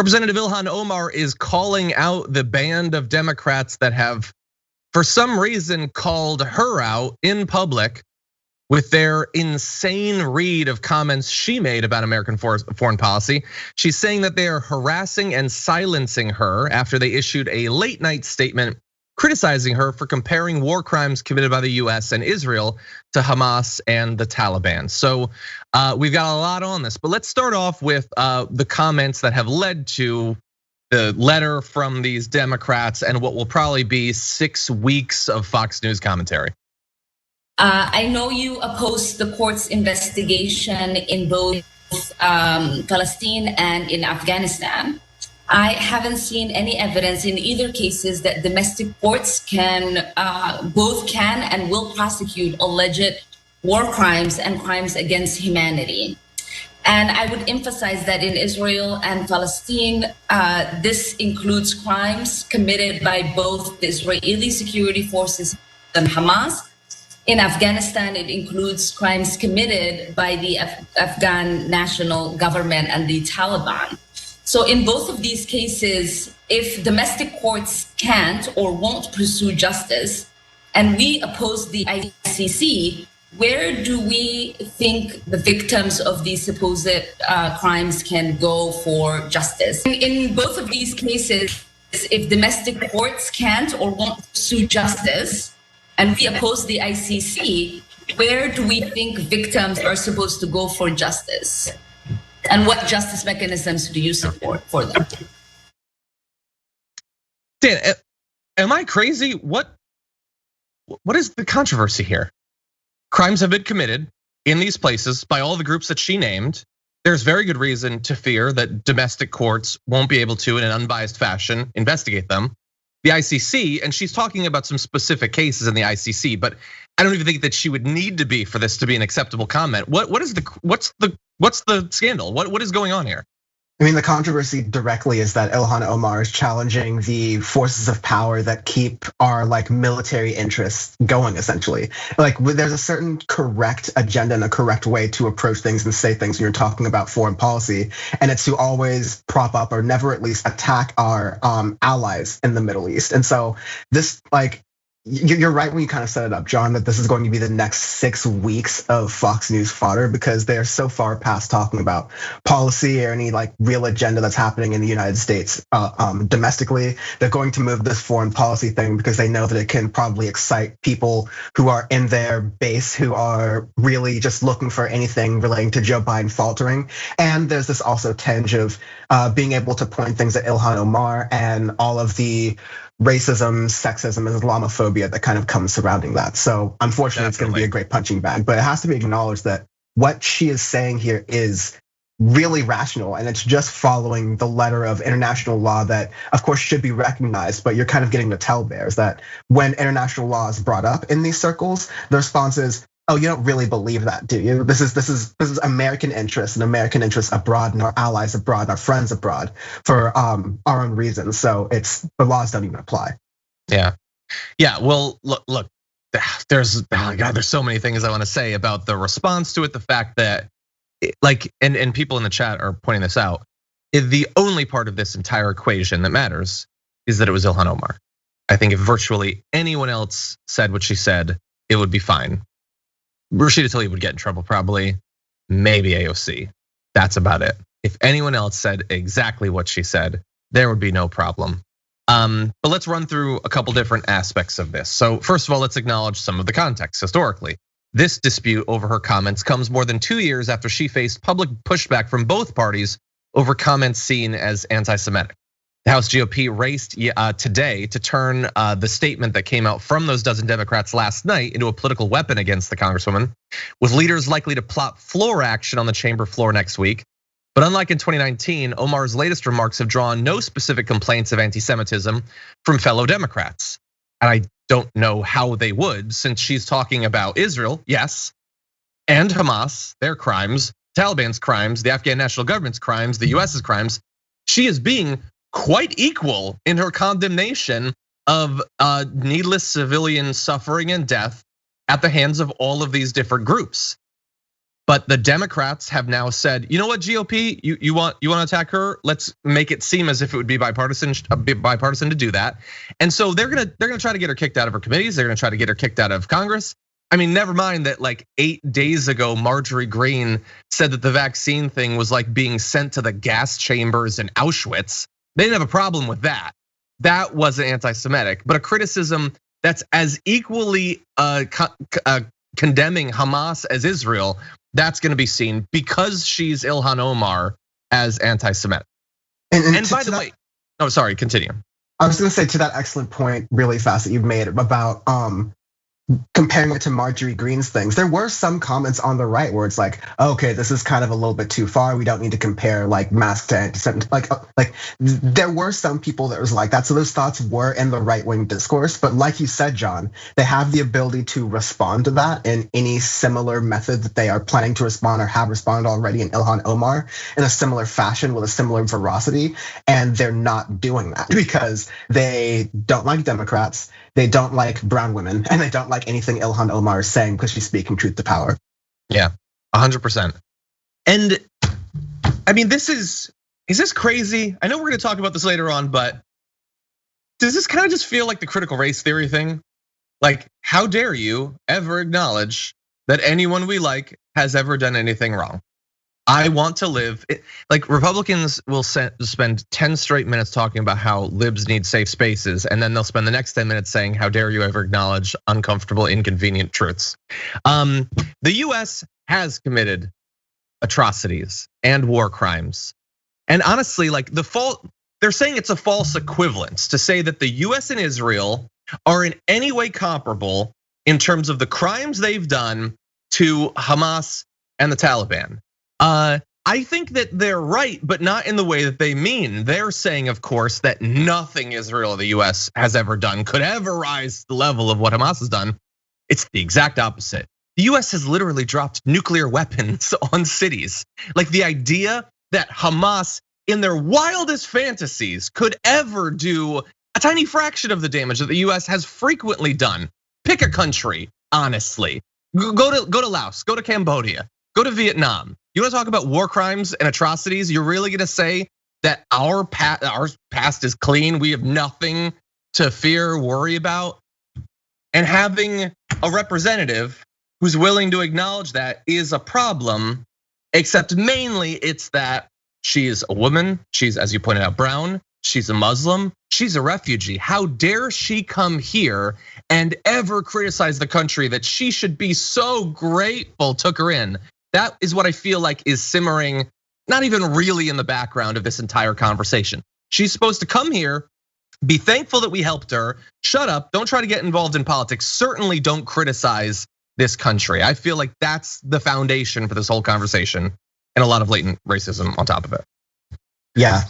Representative Ilhan Omar is calling out the band of Democrats that have, for some reason, called her out in public with their insane read of comments she made about American foreign policy. She's saying that they are harassing and silencing her after they issued a late night statement criticizing her for comparing war crimes committed by the US and Israel to Hamas and the Taliban. So we've got a lot on this, but let's start off with the comments that have led to the letter from these Democrats and what will probably be 6 weeks of Fox News commentary. I know you opposed the court's investigation in both Palestine and in Afghanistan. I haven't seen any evidence in either cases that domestic courts both can and will prosecute alleged war crimes and crimes against humanity. And I would emphasize that in Israel and Palestine, this includes crimes committed by both the Israeli security forces and Hamas. In Afghanistan, it includes crimes committed by the Afghan national government and the Taliban. So in both of these cases, if domestic courts can't or won't pursue justice, and we oppose the ICC, where do we think the victims of these supposed crimes can go for justice? In both of these cases, if domestic courts can't or won't pursue justice, and we oppose the ICC, where do we think victims are supposed to go for justice? And what justice mechanisms do you support for them? Dan, am I crazy? What is the controversy here? Crimes have been committed in these places by all the groups that she named. There's very good reason to fear that domestic courts won't be able to, in an unbiased fashion, investigate them. The ICC, and she's talking about some specific cases in the ICC, but I don't even think that she would need to be for this to be an acceptable comment. What's the scandal? What is going on here? I mean, the controversy directly is that Ilhan Omar is challenging the forces of power that keep our military interests going, essentially. There's a certain correct agenda and a correct way to approach things and say things when you're talking about foreign policy. And it's to always prop up or never at least attack our allies in the Middle East. And so this you're right when you kind of set it up, John, that this is going to be the next 6 weeks of Fox News fodder because they're so far past talking about policy or any real agenda that's happening in the United States domestically. They're going to move this foreign policy thing because they know that it can probably excite people who are in their base, who are really just looking for anything relating to Joe Biden faltering. And there's this also tinge of being able to point things at Ilhan Omar and all of the racism, sexism, and Islamophobia that kind of comes surrounding that. So unfortunately, It's going to be a great punching bag, but it has to be acknowledged that what she is saying here is really rational, and it's just following the letter of international law that, of course, should be recognized. But you're kind of getting the tell bears that when international law is brought up in these circles, the response is, "Oh, you don't really believe that, do you? This is American interests and American interests abroad and our allies abroad, and our friends abroad for our own reasons. So the laws don't even apply." Yeah. Well, look. There's so many things I want to say about the response to it. The fact that, and people in the chat are pointing this out. The only part of this entire equation that matters is that it was Ilhan Omar. I think if virtually anyone else said what she said, it would be fine. Rashida Tlaib would get in trouble probably, maybe AOC. That's about it. If anyone else said exactly what she said, there would be no problem. But let's run through a couple different aspects of this. So first of all, let's acknowledge some of the context historically. This dispute over her comments comes more than 2 years after she faced public pushback from both parties over comments seen as anti-Semitic. The House GOP raced today to turn the statement that came out from those dozen Democrats last night into a political weapon against the Congresswoman, with leaders likely to plot floor action on the chamber floor next week. But unlike in 2019, Omar's latest remarks have drawn no specific complaints of anti-Semitism from fellow Democrats. And I don't know how they would, since she's talking about Israel, yes, and Hamas, their crimes, Taliban's crimes, the Afghan national government's crimes, the US's crimes. She is being quite equal in her condemnation of needless civilian suffering and death at the hands of all of these different groups. But the Democrats have now said, you know what, GOP, you want to attack her? Let's make it seem as if it would be bipartisan to do that. And so they're gonna try to get her kicked out of her committees. They're gonna try to get her kicked out of Congress. I mean, never mind that like 8 days ago, Marjorie Greene said that the vaccine thing was like being sent to the gas chambers in Auschwitz. They didn't have a problem with that. That wasn't anti-Semitic, but a criticism that's as equally condemning Hamas as Israel, that's gonna be seen because she's Ilhan Omar as anti-Semitic. And by the way, oh, sorry, continue. I was gonna say to that excellent point really fast that you've made about comparing it to Marjorie Greene's things. There were some comments on the right where it's like, okay, this is kind of a little bit too far. We don't need to compare like mask to anti-Semitic. Like there were some people that was like that. So those thoughts were in the right-wing discourse. But like you said, John, they have the ability to respond to that in any similar method that they are planning to respond or have responded already in Ilhan Omar in a similar fashion with a similar veracity. And they're not doing that because they don't like Democrats. They don't like brown women, and they don't like anything Ilhan Omar is saying because she's speaking truth to power. Yeah, 100%. And I mean, is this crazy? I know we're gonna talk about this later on, but does this kind of just feel like the critical race theory thing? Like, how dare you ever acknowledge that anyone we like has ever done anything wrong? I want to live, like Republicans will spend 10 straight minutes talking about how libs need safe spaces, and then they'll spend the next 10 minutes saying, how dare you ever acknowledge uncomfortable, inconvenient truths. The US has committed atrocities and war crimes. And honestly, like they're saying it's a false equivalence to say that the US and Israel are in any way comparable in terms of the crimes they've done to Hamas and the Taliban. I think that they're right, but not in the way that they mean. They're saying, of course, that nothing Israel or the US has ever done could ever rise to the level of what Hamas has done. It's the exact opposite. The US has literally dropped nuclear weapons on cities. Like the idea that Hamas, in their wildest fantasies, could ever do a tiny fraction of the damage that the US has frequently done. Pick a country, honestly. Go to Laos, go to Cambodia, go to Vietnam. You wanna talk about war crimes and atrocities? You're really gonna say that our past is clean, we have nothing to fear, worry about? And having a representative who's willing to acknowledge that is a problem, except mainly it's that she is a woman, she's, as you pointed out, brown, she's a Muslim, she's a refugee. How dare she come here and ever criticize the country that she should be so grateful took her in? That is what I feel like is simmering, not even really in the background of this entire conversation. She's supposed to come here, be thankful that we helped her, shut up, don't try to get involved in politics, certainly don't criticize this country. I feel like that's the foundation for this whole conversation, and a lot of latent racism on top of it. Yeah,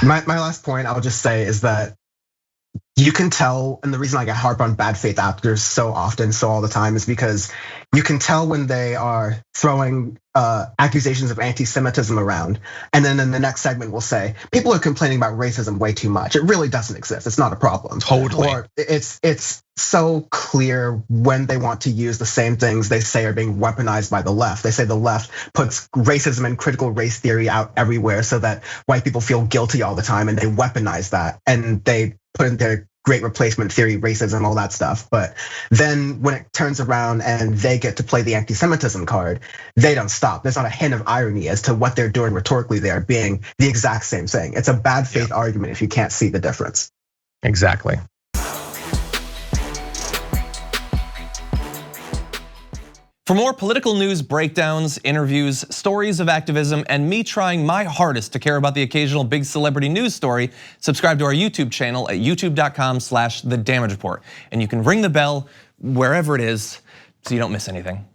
my last point I'll just say is that you can tell, and the reason I get harp on bad faith actors so often, so all the time, is because you can tell when they are throwing accusations of anti-Semitism around, and then in the next segment will say, people are complaining about racism way too much. It really doesn't exist. It's not a problem. Totally. Or it's so clear when they want to use the same things they say are being weaponized by the left. They say the left puts racism and critical race theory out everywhere so that white people feel guilty all the time, and they weaponize that, and they put in their great replacement theory, racism, all that stuff. But then when it turns around and they get to play the anti-Semitism card, they don't stop. There's not a hint of irony as to what they're doing rhetorically there being the exact same thing. It's a bad faith argument if you can't see the difference. Exactly. For more political news breakdowns, interviews, stories of activism, and me trying my hardest to care about the occasional big celebrity news story, subscribe to our YouTube channel at youtube.com/The Damage Report. And you can ring the bell wherever it is so you don't miss anything.